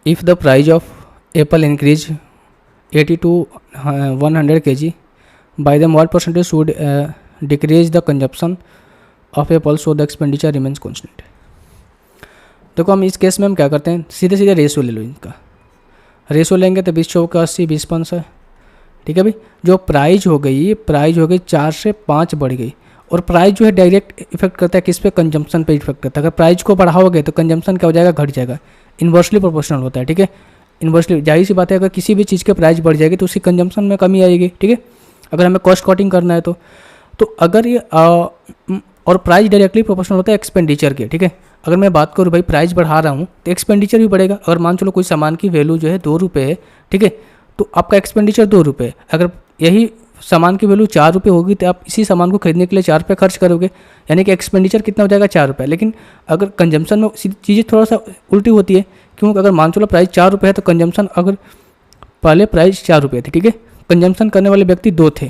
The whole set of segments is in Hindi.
If the price of apple increase 80 to 100 kg, by them what percentage should decrease the consumption of Apple so the expenditure remains constant। देखो हम इस केस में हम क्या करते हैं, सीधे सीधे रेशियो ले लो, इनका रेशियो लेंगे तो 20 चौका 80, 20 500, ठीक है भाई। जो प्राइज हो गई 4 से 5 बढ़ गई, और प्राइस जो है डायरेक्ट इफेक्ट करता है किस पे, कंजम्पशन पे इफेक्ट करता है। अगर प्राइस को बढ़ाओगे तो कंजम्पशन क्या हो जाएगा, घट जाएगा। इन्वर्सली प्रोपोर्शनल होता है, ठीक है। इन्वर्सली, जाहिर सी बात है, अगर किसी भी चीज़ के प्राइस बढ़ जाएगी तो उसकी कंजम्पशन में कमी आएगी, ठीक है। अगर हमें कॉस्ट कटिंग करना है तो अगर ये और प्राइस डायरेक्टली प्रोपोर्शनल होता है एक्सपेंडिचर के, ठीक है। अगर मैं बात करूँ भाई प्राइस बढ़ा रहा हूँ तो एक्सपेंडिचर भी बढ़ेगा। अगर मान चलो कोई सामान की वैल्यू जो है 2 रुपये है, ठीक है, तो आपका एक्सपेंडिचर 2 रुपये। अगर यही सामान की वैल्यू 4 रुपये होगी तो आप इसी सामान को खरीदने के लिए 4 रुपये खर्च करोगे, यानी कि एक्सपेंडिचर कितना हो जाएगा, 4 रुपये। लेकिन अगर कंजम्पशन में चीज़ें थोड़ा सा उल्टी होती है, क्योंकि अगर मान चलो प्राइस 4 रुपये है तो कंजम्पशन, अगर पहले प्राइस 4 रुपये थे, ठीक है, कंजम्पशन करने वाले व्यक्ति 2 थे,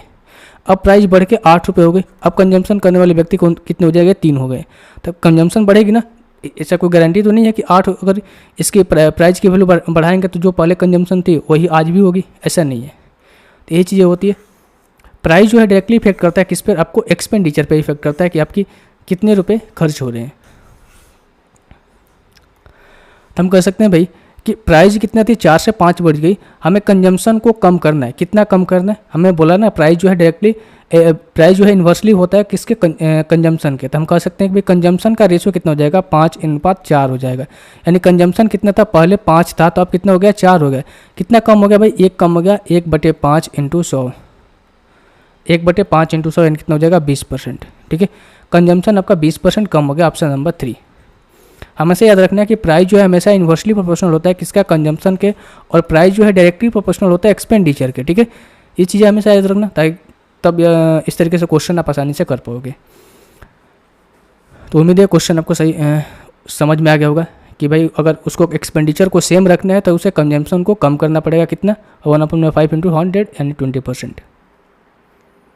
अब प्राइस बढ़ के 8 रुपये हो गए, अब कंजम्पशन करने वाले व्यक्ति कितने हो जाएंगे, 3 हो गए। तो कंजम्पशन बढ़ेगी ना, ऐसा कोई गारंटी तो नहीं है कि 8, अगर इसकी प्राइस की वैल्यू बढ़ाएंगे तो जो पहले कंजम्पशन थी वही आज भी होगी, ऐसा नहीं है। तो ये चीज़ें होती है। प्राइस जो है डायरेक्टली इफेक्ट करता है किस पर, आपको एक्सपेंडिचर पे इफेक्ट करता है कि आपकी कितने रुपए खर्च हो रहे हैं। तो हम कह सकते हैं भाई कि प्राइस कितना थी, 4 से 5 बढ़ गई, हमें कंजम्पशन को कम करना है। कितना कम करना है, हमें बोला ना प्राइस जो है डायरेक्टली, प्राइस जो है इन्वर्सली होता है किसके, कंजम्पशन के। तो हम कह सकते हैं कि भाई कंजम्पशन का रेशियो कितना हो जाएगा, 5:4 हो जाएगा। यानी कंजम्पशन कितना था, पहले 5 था तो अब कितना हो गया, 4 हो गया। कितना कम हो गया भाई, 1 कम हो गया, 1/5 × 100, 1/5 × 100 यानी कितना हो जाएगा, 20%, ठीक है। कंजम्पशन आपका 20% कम हो गया, ऑप्शन नंबर 3। हमेशा याद रखना है कि प्राइस जो है हमेशा इन्वर्सली प्रोपोर्शनल होता है किसका, कंजम्पशन के, और प्राइस जो है डायरेक्टली प्रोपोर्शनल होता है एक्सपेंडिचर के, ठीक है। ये चीज़ें हमेशा याद रखना, ताकि तब इस तरीके से क्वेश्चन आप आसानी से कर पाओगे। तो उम्मीद है क्वेश्चन आपको सही समझ में आ गया होगा कि भाई अगर उसको एक्सपेंडिचर को सेम रखना है तो उसे कंजम्पशन को कम करना पड़ेगा, कितना, 1/5 × 100 यानी 20%।